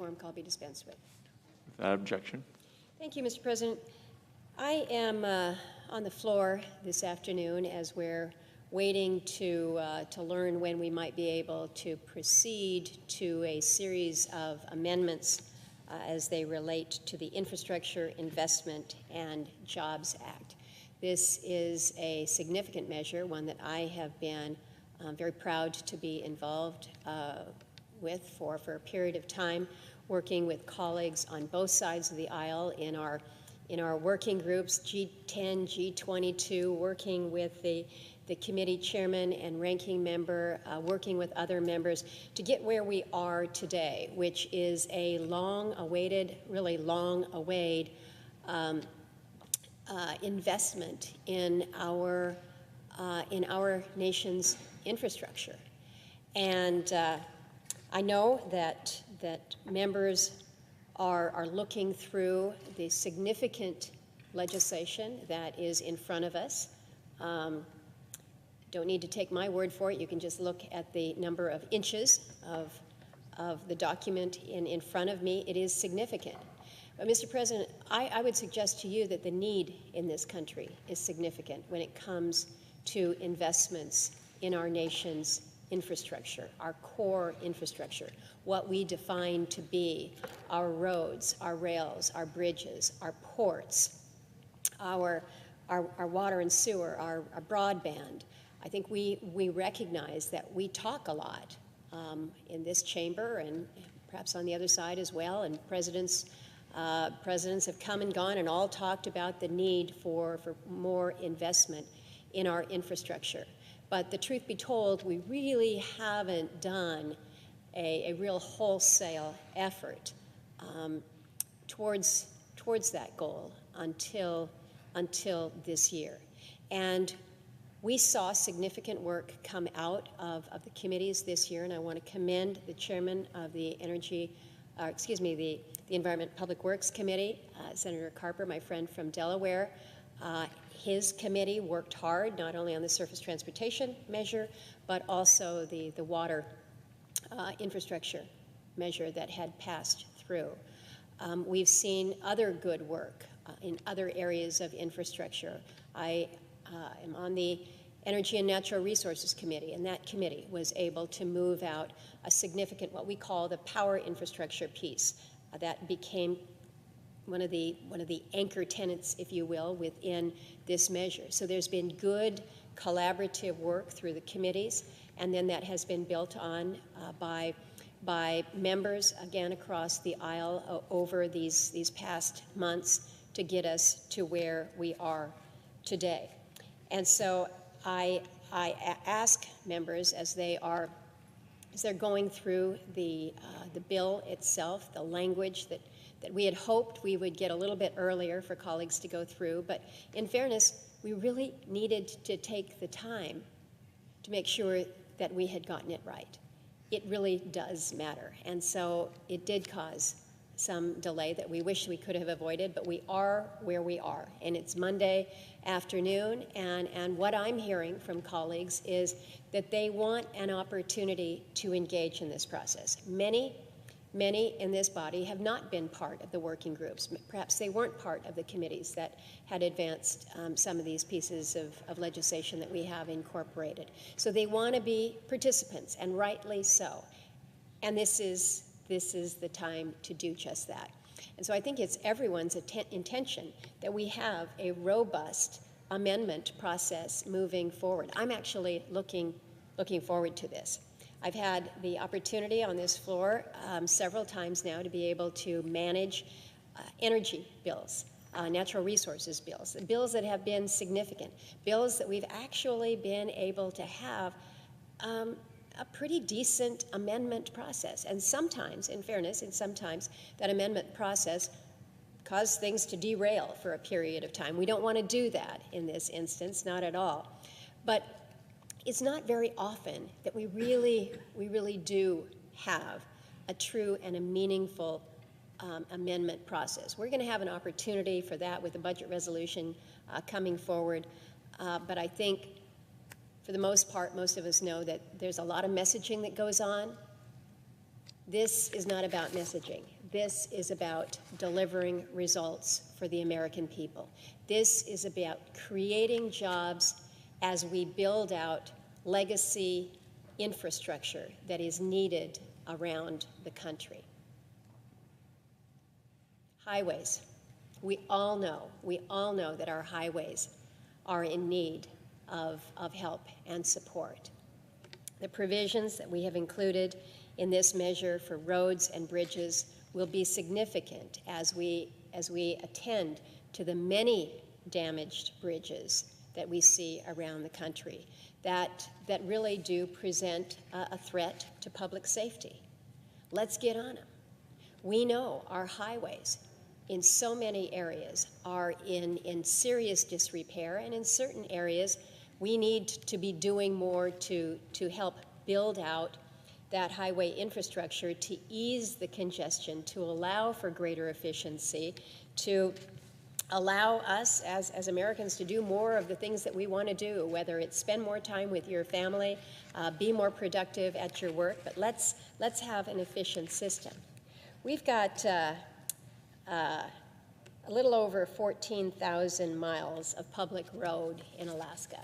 quorum call be dispensed with. Without objection. Thank you, Mr. President. I am on the floor this afternoon as we're waiting to learn when we might be able to proceed to a series of amendments as they relate to the Infrastructure Investment and Jobs Act. This is a significant measure, one that I have been very proud to be involved with for a period of time, working with colleagues on both sides of the aisle in our working groups, G10, G22, working with the committee chairman and ranking member, working with other members to get where we are today, which is a long-awaited, really long-awaited investment in our nation's infrastructure. And I know that members are looking through the significant legislation that is in front of us. Don't need to take my word for it. You can just look at the number of inches of the document in front of me. It is significant. But Mr. President, I would suggest to you that the need in this country is significant when it comes to investments in our nation's infrastructure, our core infrastructure, what we define to be our roads, our rails, our bridges, our ports, our water and sewer, our broadband. I think we recognize that we talk a lot in this chamber and perhaps on the other side as well, and presidents have come and gone and all talked about the need for more investment in our infrastructure. But the truth be told, we really haven't done a real wholesale effort towards that goal until this year. And we saw significant work come out of the committees this year, and I want to commend the chairman of the the Environment Public Works Committee, Senator Carper, my friend from Delaware. His committee worked hard, not only on the surface transportation measure, but also the water infrastructure measure that had passed through. We've seen other good work in other areas of infrastructure. I am on the Energy and Natural Resources Committee, and that committee was able to move out a significant, what we call the power infrastructure piece. That became one of the anchor tenets, if you will, within this measure. So there's been good collaborative work through the committees, and then that has been built on by members, again, across the aisle over these past months to get us to where we are today. And so I ask members as they're going through the bill itself, the language that we had hoped we would get a little bit earlier for colleagues to go through, but in fairness, we really needed to take the time to make sure that we had gotten it right. It really does matter, and so it did cause some delay that we wish we could have avoided, but we are where we are, and it's Monday afternoon, and what I'm hearing from colleagues is that they want an opportunity to engage in this process. Many in this body have not been part of the working groups. Perhaps they weren't part of the committees that had advanced some of these pieces of legislation that we have incorporated. So they want to be participants, and rightly so. And this is the time to do just that. And so I think it's everyone's intention that we have a robust amendment process moving forward. I'm actually looking forward to this. I've had the opportunity on this floor several times now to be able to manage energy bills, natural resources bills that have been significant, bills that we've actually been able to have a pretty decent amendment process. And sometimes, in fairness, sometimes that amendment process caused things to derail for a period of time. We don't want to do that in this instance, not at all. But it's not very often that we really do have a true and a meaningful amendment process. We're going to have an opportunity for that with the budget resolution coming forward, but I think for the most part, most of us know that there's a lot of messaging that goes on. This is not about messaging. This is about delivering results for the American people. This is about creating jobs as we build out legacy infrastructure that is needed around the country. Highways. We all know that our highways are in need of help and support. The provisions that we have included in this measure for roads and bridges will be significant as we attend to the many damaged bridges that we see around the country that really do present a threat to public safety. Let's get on them. We know our highways in so many areas are in serious disrepair, and in certain areas we need to be doing more to help build out that highway infrastructure to ease the congestion, to allow for greater efficiency, to allow us as Americans to do more of the things that we want to do, whether it's spend more time with your family, be more productive at your work, but let's have an efficient system. We've got a little over 14,000 miles of public road in Alaska.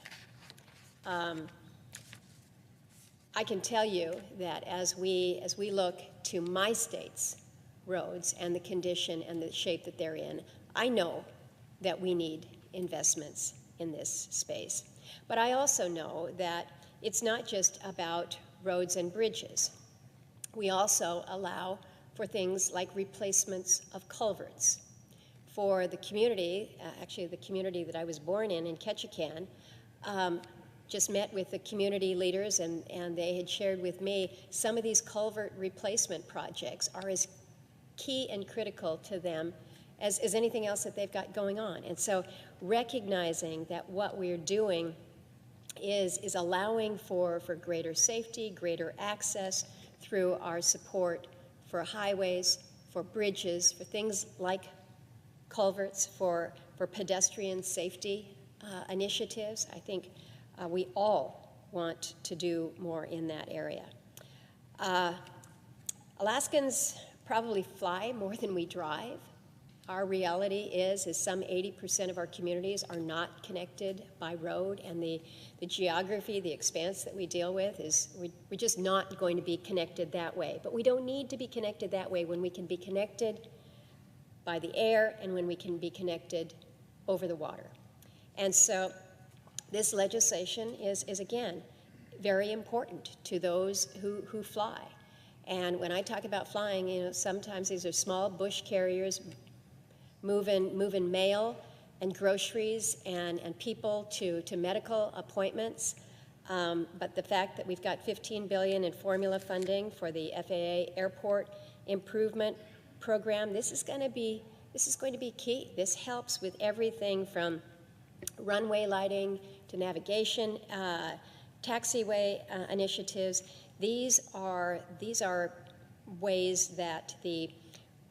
I can tell you that as we look to my state's roads and the condition and the shape that they're in, I know that we need investments in this space. But I also know that it's not just about roads and bridges. We also allow for things like replacements of culverts. For the community, actually the community that I was born in Ketchikan, just met with the community leaders, and they had shared with me some of these culvert replacement projects are as key and critical to them as anything else that they've got going on. And so recognizing that what we're doing is allowing for greater safety, greater access through our support for highways, for bridges, for things like culverts, for pedestrian safety initiatives. I think we all want to do more in that area. Alaskans probably fly more than we drive. Our reality is some 80% of our communities are not connected by road, and the geography, the expanse that we deal with is we're just not going to be connected that way. But we don't need to be connected that way when we can be connected by the air and when we can be connected over the water. And so this legislation is again, very important to those who fly. And when I talk about flying, sometimes these are small bush carriers moving mail and groceries and people to medical appointments. But the fact that we've got $15 billion in formula funding for the FAA Airport Improvement Program, this is going to be key. This helps with everything from runway lighting to navigation, taxiway initiatives. These are ways that the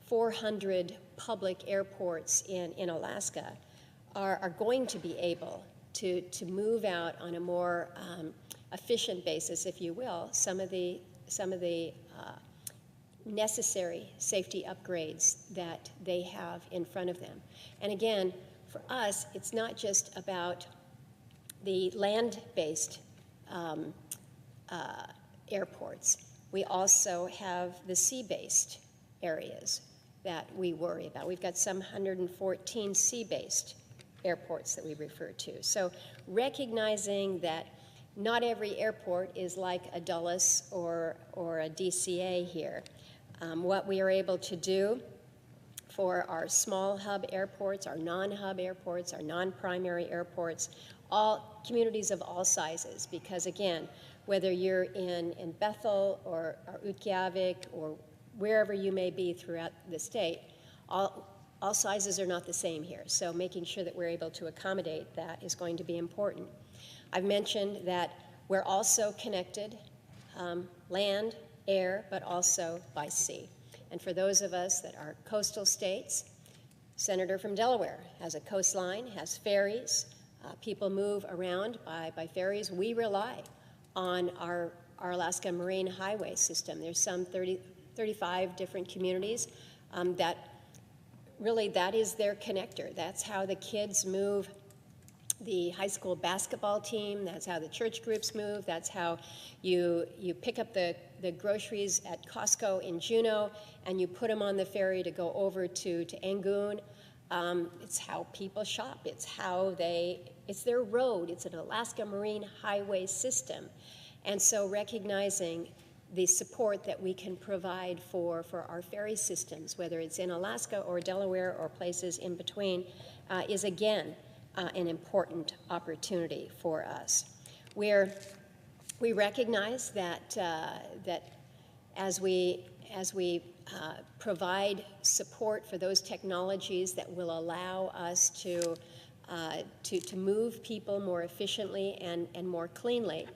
400 public airports in Alaska are going to be able to move out on a more efficient basis, if you will, some of the necessary safety upgrades that they have in front of them. And again, for us, it's not just about the land-based airports. We also have the sea-based areas that we worry about. We've got some 114 sea-based airports that we refer to. So recognizing that not every airport is like a Dulles or a DCA here. What we are able to do for our small hub airports, our non-hub airports, our non-primary airports, all communities of all sizes, because again, whether you're in Bethel or Utqiagvik or wherever you may be throughout the state, all sizes are not the same here. So making sure that we're able to accommodate that is going to be important. I've mentioned that we're also connected, land, air, but also by sea. And for those of us that are coastal states, Senator from Delaware has a coastline, has ferries. People move around by ferries. We rely on our Alaska Marine Highway system. There's some 35 different communities. That really, that is their connector. That's how the kids move the high school basketball team. That's how the church groups move. That's how you pick up the groceries at Costco in Juneau and you put them on the ferry to go over to Angoon. It's how people shop. It's their road. It's an Alaska Marine Highway system. And so recognizing the support that we can provide for our ferry systems, whether it's in Alaska or Delaware or places in between, is again an important opportunity for us. We recognize that as we provide support for those technologies that will allow us to move people more efficiently and more cleanly.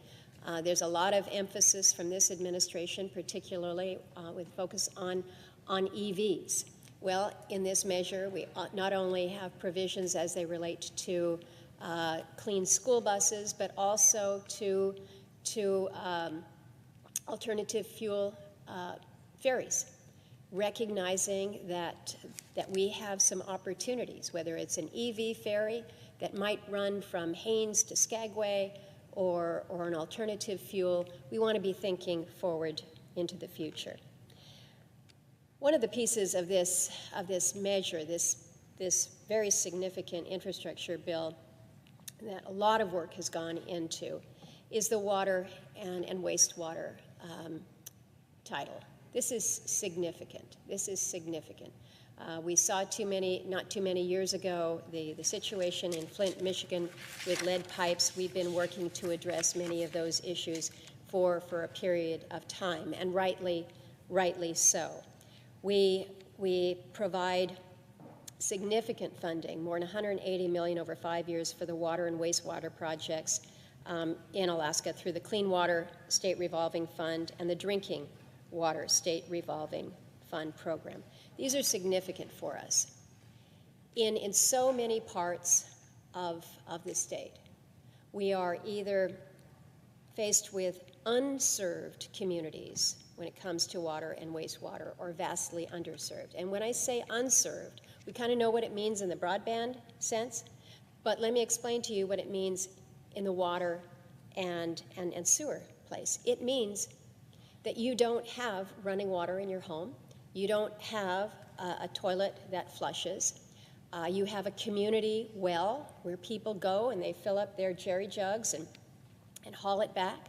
There's a lot of emphasis from this administration, particularly with focus on EVs. Well, in this measure, we not only have provisions as they relate to clean school buses, but also to alternative fuel ferries, recognizing that we have some opportunities, whether it's an EV ferry that might run from Haines to Skagway, or an alternative fuel. We want to be thinking forward into the future. One of the pieces of this measure, this very significant infrastructure bill that a lot of work has gone into, is the water and wastewater title. This is significant. This is significant. We saw not too many years ago, the situation in Flint, Michigan with lead pipes. We've been working to address many of those issues for a period of time, and rightly so. We provide significant funding, more than $180 million over 5 years for the water and wastewater projects in Alaska through the Clean Water State Revolving Fund and the Drinking Water State Revolving Fund program. These are significant for us. In so many parts of the state, we are either faced with unserved communities when it comes to water and wastewater, or vastly underserved. And when I say unserved, we kind of know what it means in the broadband sense, but let me explain to you what it means in the water and sewer place. It means that you don't have running water in your home. You don't have a toilet that flushes. You have a community well where people go and they fill up their jerry jugs and haul it back.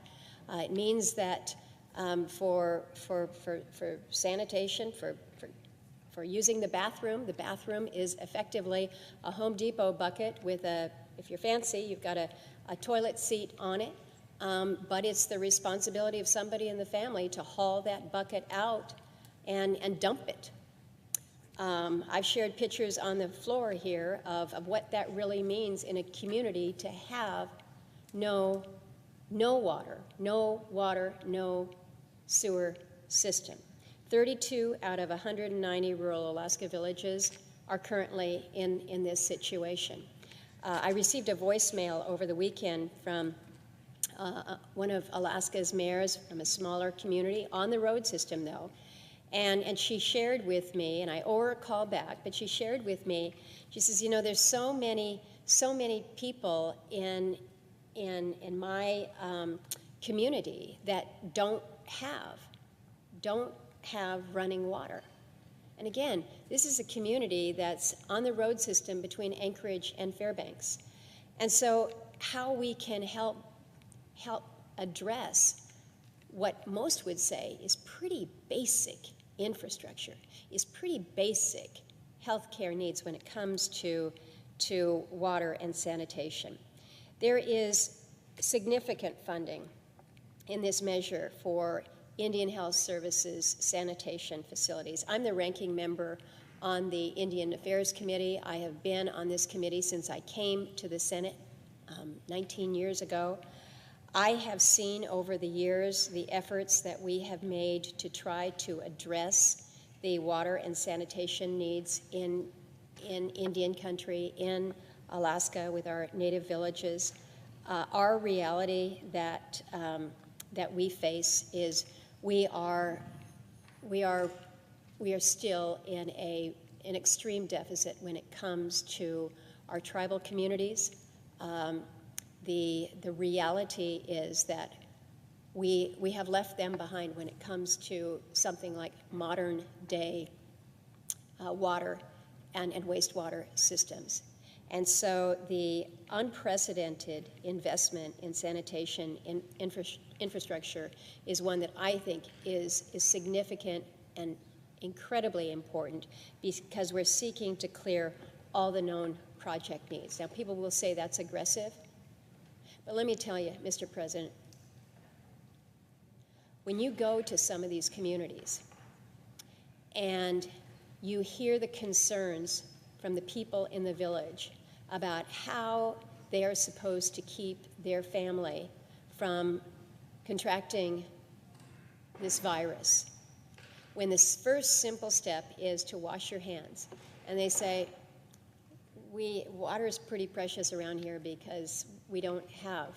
It means that for sanitation, for using the bathroom is effectively a Home Depot bucket with if you're fancy, you've got a toilet seat on it. But it's the responsibility of somebody in the family to haul that bucket out and dump it. I've shared pictures on the floor here of what that really means in a community to have no water, no sewer system. 32 out of 190 rural Alaska villages are currently in this situation. I received a voicemail over the weekend from one of Alaska's mayors from a smaller community on the road system, though, and she shared with me, and I owe her a call back, but she shared with me, she says, you know, there's so many people in my community that don't have running water. And again, this is a community that's on the road system between Anchorage and Fairbanks. And so how we can help address what most would say is pretty basic infrastructure, is pretty basic healthcare needs when it comes to water and sanitation. There is significant funding in this measure for Indian Health Services sanitation facilities. I'm the ranking member on the Indian Affairs Committee. I have been on this committee since I came to the Senate 19 years ago. I have seen over the years the efforts that we have made to try to address the water and sanitation needs in Indian country, in Alaska with our native villages. Our reality that we face is we are we are still in an extreme deficit when it comes to our tribal communities. The reality is that we have left them behind when it comes to something like modern day water and wastewater systems. And so the unprecedented investment in sanitation infrastructure is one that I think is significant and incredibly important, because we're seeking to clear all the known project needs. Now, people will say that's aggressive, but let me tell you, Mr. President, when you go to some of these communities and you hear the concerns from the people in the village about how they are supposed to keep their family from contracting this virus, when the first simple step is to wash your hands, and they say, water is pretty precious around here because we don't have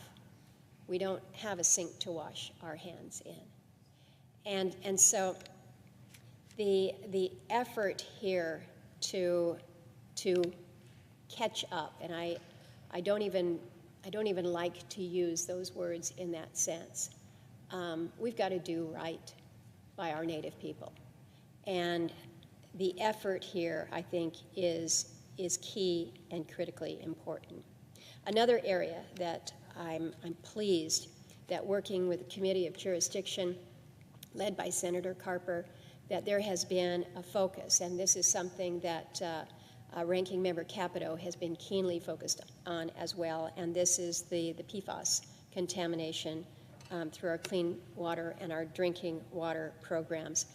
a sink to wash our hands in. And so the effort here to catch up, and I don't even like to use those words in that sense. We've got to do right by our Native people, and the effort here, I think, is key and critically important. Another area that I'm pleased that working with the Committee of Jurisdiction, led by Senator Carper, that there has been a focus, and this is something that Ranking Member Capito has been keenly focused on as well, and this is the PFAS contamination through our clean water and our drinking water programs.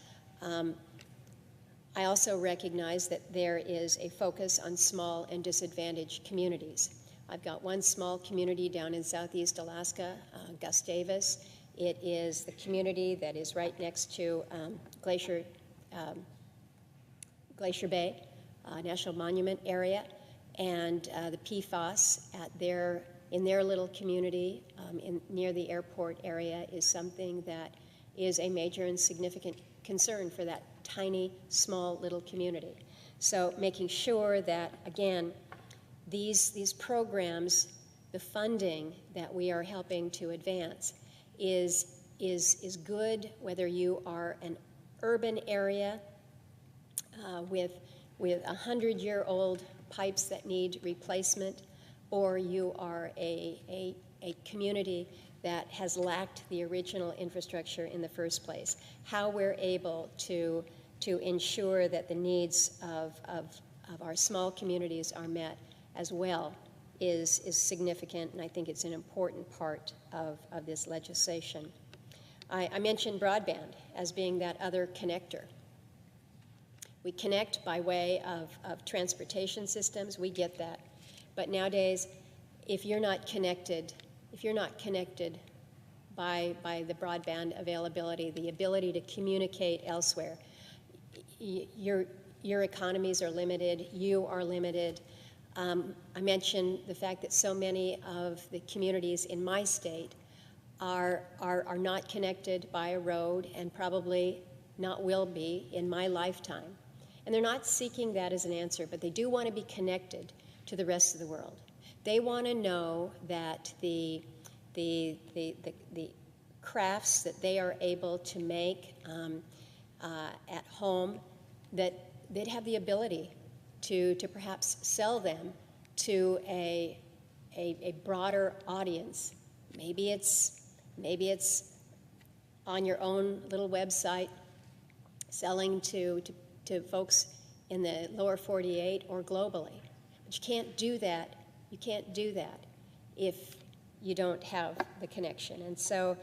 I also recognize that there is a focus on small and disadvantaged communities. I've got one small community down in southeast Alaska, Gustavus. It is the community that is right next to Glacier Bay National Monument area, and the PFAS in their little community near the airport area is something that is a major and significant concern for that tiny, small little community. So making sure that, again, these programs, the funding that we are helping to advance is good, whether you are an urban area with 100-year-old pipes that need replacement, or you are a community that has lacked the original infrastructure in the first place. How we're able to ensure that the needs of our small communities are met as well is significant, and I think it's an important part of this legislation. I mentioned broadband as being that other connector. We connect by way of transportation systems, we get that. But nowadays, if you're not connected by the broadband availability, the ability to communicate elsewhere, your economies are limited, you are limited. I mentioned the fact that so many of the communities in my state are not connected by a road, and probably not will be in my lifetime. And they're not seeking that as an answer, but they do want to be connected to the rest of the world. They want to know that the crafts that they are able to make at home, that they'd have the ability to perhaps sell them to a broader audience. Maybe it's on your own little website, selling to folks in the lower 48 or globally. But you can't do that. You can't do that if you don't have the connection. And so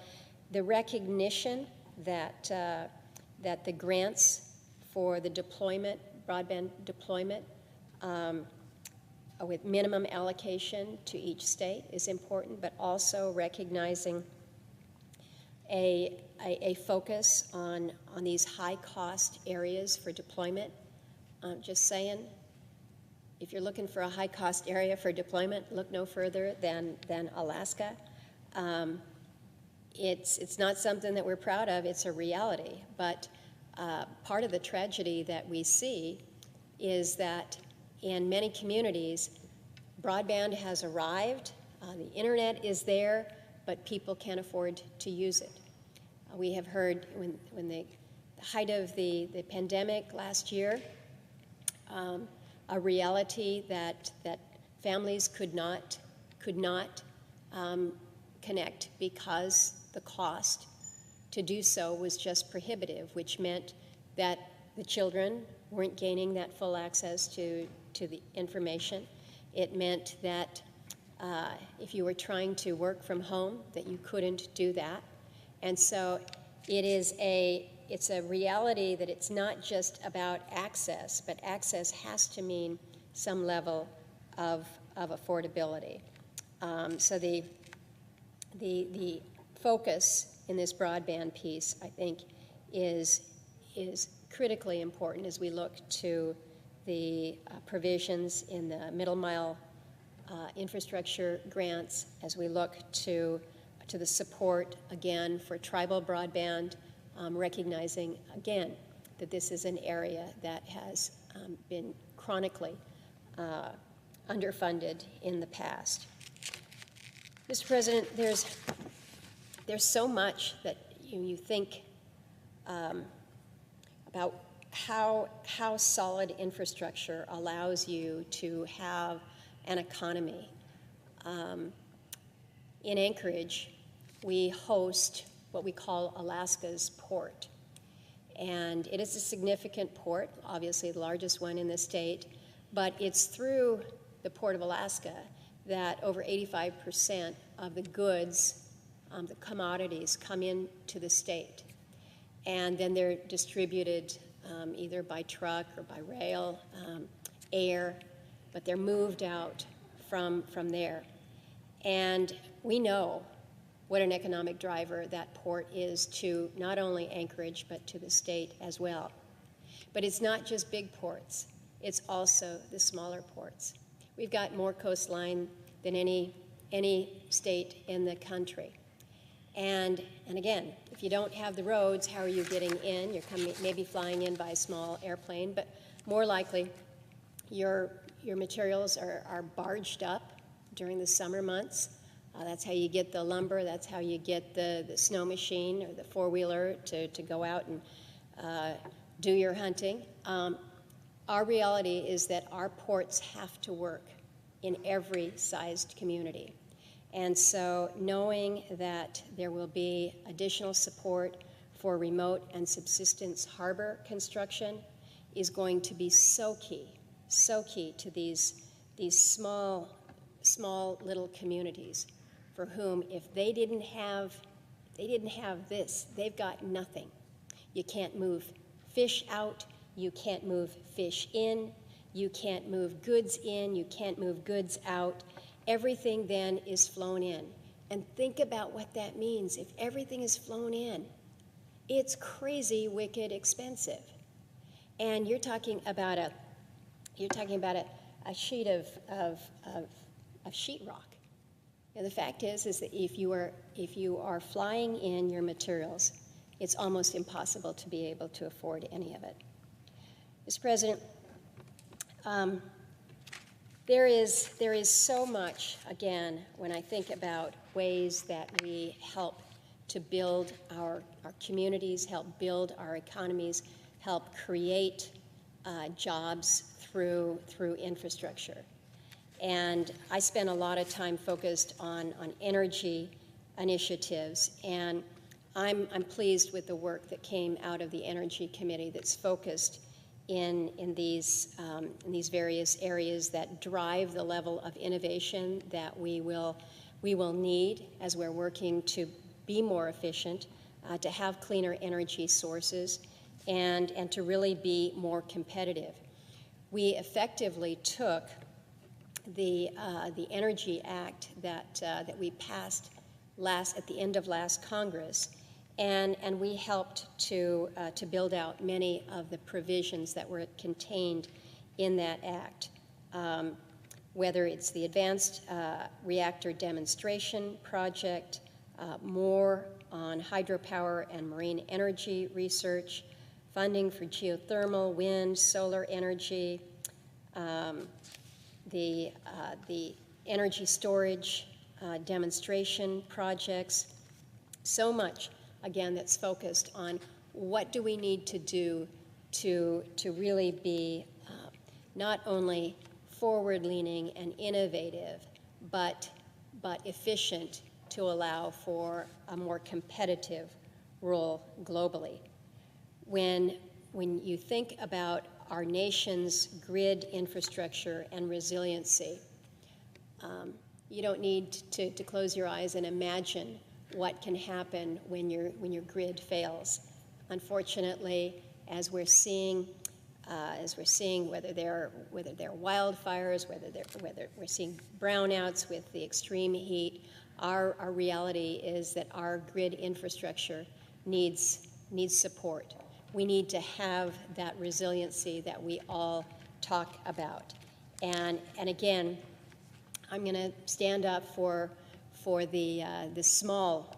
the recognition that the grants for the deployment, broadband deployment, with minimum allocation to each state is important, but also recognizing a focus on these high-cost areas for deployment. Just saying, if you're looking for a high-cost area for deployment, look no further than Alaska. It's not something that we're proud of, it's a reality, but part of the tragedy that we see is that in many communities, broadband has arrived, the internet is there, but people can't afford to use it. We have heard when the height of the pandemic last year, a reality that families could not connect because the cost to do so was just prohibitive, which meant that the children weren't gaining that full access to the information. It meant that if you were trying to work from home, that you couldn't do that. And so it's a reality that it's not just about access, but access has to mean some level of affordability. So the focus in this broadband piece, I think, is critically important as we look to the provisions in the middle mile infrastructure grants, as we look to the support, again, for tribal broadband, recognizing, again, that this is an area that has been chronically underfunded in the past. Mr. President, there's so much that you think about how solid infrastructure allows you to have an economy. In Anchorage, we host what we call Alaska's port. And it is a significant port, obviously the largest one in the state, but it's through the Port of Alaska that over 85% of the goods, the commodities, come into the state. And then they're distributed either by truck or by rail, air, but they're moved out from there. And we know what an economic driver that port is to not only Anchorage, but to the state as well. But it's not just big ports, it's also the smaller ports. We've got more coastline than any state in the country. And again, if you don't have the roads, how are you getting in? You're maybe flying in by a small airplane, but more likely your materials are barged up during the summer months. That's how you get the lumber, that's how you get the snow machine or the four-wheeler to go out and do your hunting. Our reality is that our ports have to work in every sized community. And so knowing that there will be additional support for remote and subsistence harbor construction is going to be so key to these small little communities for whom, if they didn't have this, they've got nothing. You can't move fish out, you can't move fish in, you can't move goods in, you can't move goods out. Everything then is flown in. And think about what that means. If everything is flown in, it's crazy, wicked expensive. And you're talking about a sheet of sheetrock. And the fact is that if you are flying in your materials, it's almost impossible to be able to afford any of it. Mr. President, there is so much, again, when I think about ways that we help to build our communities, help build our economies, help create jobs through infrastructure. And I spent a lot of time focused on energy initiatives, and I'm pleased with the work that came out of the Energy Committee that's focused in these various areas that drive the level of innovation that we will need as we're working to be more efficient, to have cleaner energy sources, and to really be more competitive. We effectively took the Energy Act that we passed at the end of last Congress, and we helped to build out many of the provisions that were contained in that act, whether it's the Advanced Reactor Demonstration Project, more on hydropower and marine energy research, funding for geothermal, wind, solar energy, the energy storage demonstration projects. So much, again, that's focused on what do we need to do to really be not only forward-leaning and innovative, but efficient to allow for a more competitive role globally. When you think about our nation's grid infrastructure and resiliency, you don't need to close your eyes and imagine what can happen when your grid fails. Unfortunately, as we're seeing whether they're wildfires, whether we're seeing brownouts with the extreme heat, our reality is that our grid infrastructure needs support. We need to have that resiliency that we all talk about. And again, I'm going to stand up for the small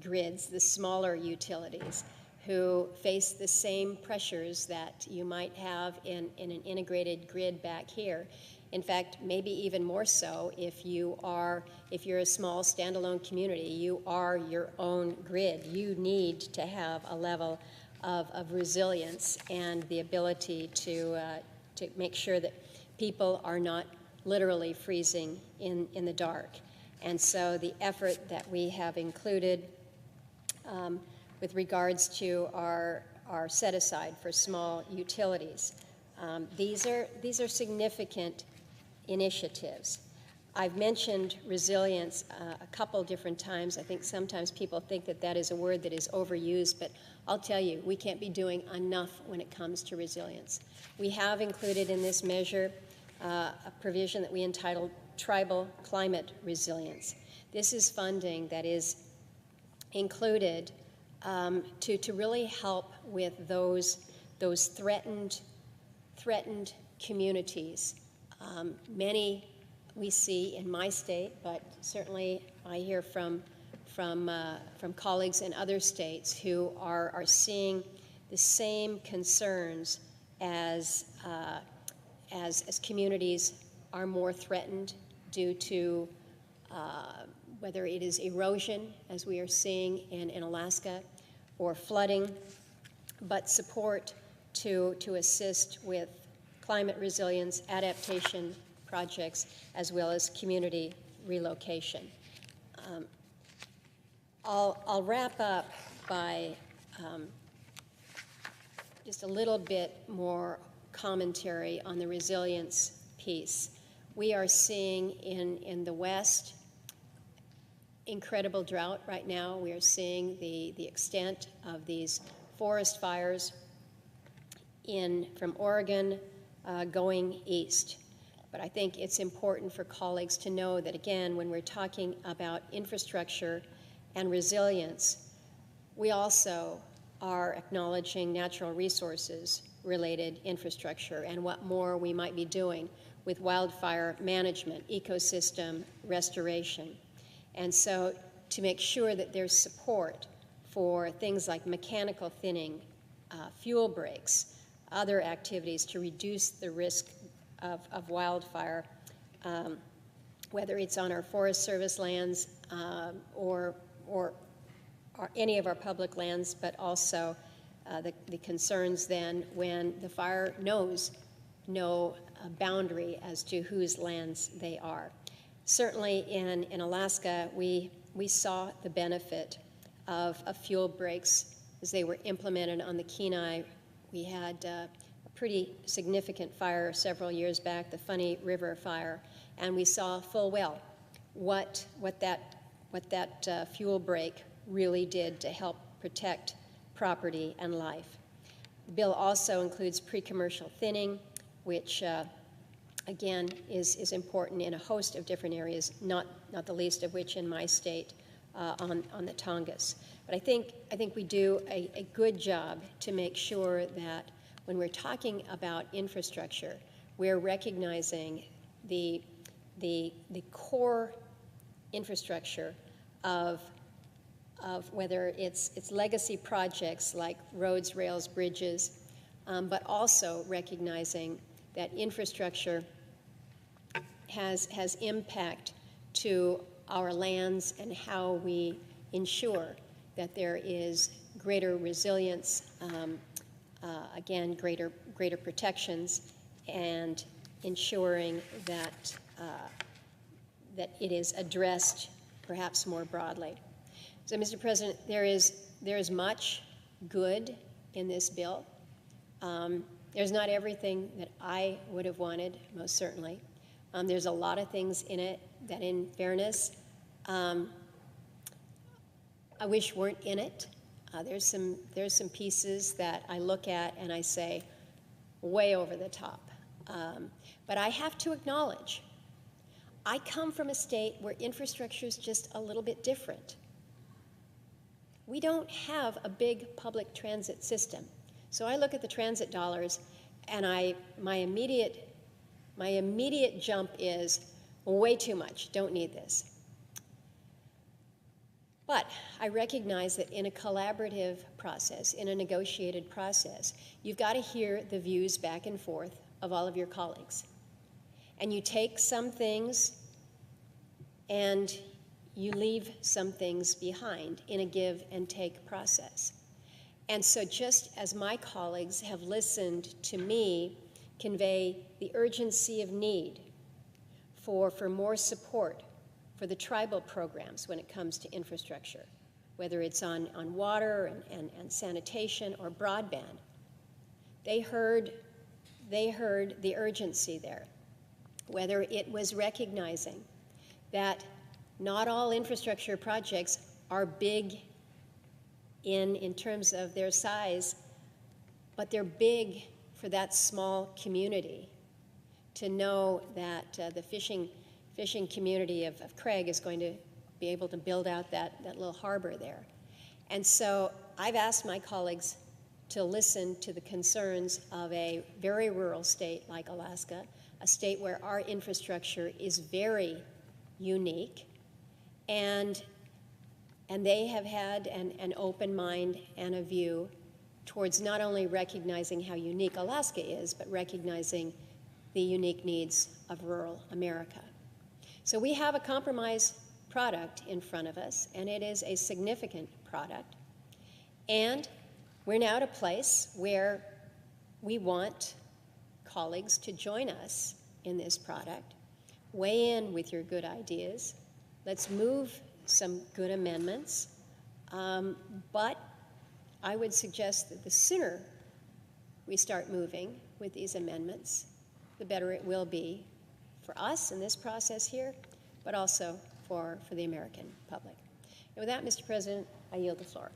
grids, the smaller utilities, who face the same pressures that you might have in an integrated grid back here. In fact, maybe even more so if you're a small standalone community, you are your own grid. You need to have a level of resilience and the ability to make sure that people are not literally freezing in the dark. And so the effort that we have included with regards to our set-aside for small utilities. These are significant initiatives. I've mentioned resilience a couple different times. I think sometimes people think that is a word that is overused, but I'll tell you, we can't be doing enough when it comes to resilience. We have included in this measure a provision that we entitled Tribal Climate Resilience. This is funding that is included to really help with those threatened communities. Many we see in my state, but certainly I hear from colleagues in other states who are seeing the same concerns as communities are more threatened due to whether it is erosion, as we are seeing in Alaska, or flooding, but support to assist with climate resilience, adaptation projects, as well as community relocation. I'll wrap up by just a little bit more commentary on the resilience piece. We are seeing in the West incredible drought right now. We are seeing the extent of these forest fires from Oregon going east. But I think it's important for colleagues to know that, again, when we're talking about infrastructure and resilience, we also are acknowledging natural resources related infrastructure and what more we might be doing with wildfire management, ecosystem restoration. And so to make sure that there's support for things like mechanical thinning, fuel breaks, other activities to reduce the risk of wildfire, whether it's on our Forest Service lands or any of our public lands, but also the concerns then when the fire knows no boundary as to whose lands they are. Certainly in Alaska, we saw the benefit of fuel breaks as they were implemented on the Kenai. We had a pretty significant fire several years back, the Funny River fire, and we saw full well what that fuel break really did to help protect property and life. The bill also includes pre-commercial thinning, which again is important in a host of different areas, not the least of which in my state on the Tongass. But I think we do a good job to make sure that when we're talking about infrastructure, we're recognizing the core infrastructure of of whether it's legacy projects like roads, rails, bridges, but also recognizing that infrastructure has impact to our lands and how we ensure that there is greater resilience, again, greater protections, and ensuring that that it is addressed perhaps more broadly. So, Mr. President, there is much good in this bill. There's not everything that I would have wanted, most certainly. There's a lot of things in it that, in fairness, I wish weren't in it. There's some pieces that I look at and I say, way over the top. But I have to acknowledge, I come from a state where infrastructure is just a little bit different. We don't have a big public transit system. So I look at the transit dollars and my immediate jump is way too much, don't need this. But I recognize that in a collaborative process, in a negotiated process, you've got to hear the views back and forth of all of your colleagues. And you take some things and you leave some things behind in a give and take process. And so just as my colleagues have listened to me convey the urgency of need for more support for the tribal programs when it comes to infrastructure, whether it's on water and sanitation or broadband, they heard the urgency there. Whether it was recognizing that not all infrastructure projects are big in terms of their size, but they're big for that small community to know that the fishing community of Craig is going to be able to build out that little harbor there. And so I've asked my colleagues to listen to the concerns of a very rural state like Alaska, a state where our infrastructure is very unique, and they have had an open mind and a view towards not only recognizing how unique Alaska is, but recognizing the unique needs of rural America. So we have a compromise product in front of us, and it is a significant product. And we're now at a place where we want colleagues to join us in this product. Weigh in with your good ideas. Let's move some good amendments. But I would suggest that the sooner we start moving with these amendments, the better it will be for us in this process here, but also for the American public. And with that, Mr. President, I yield the floor.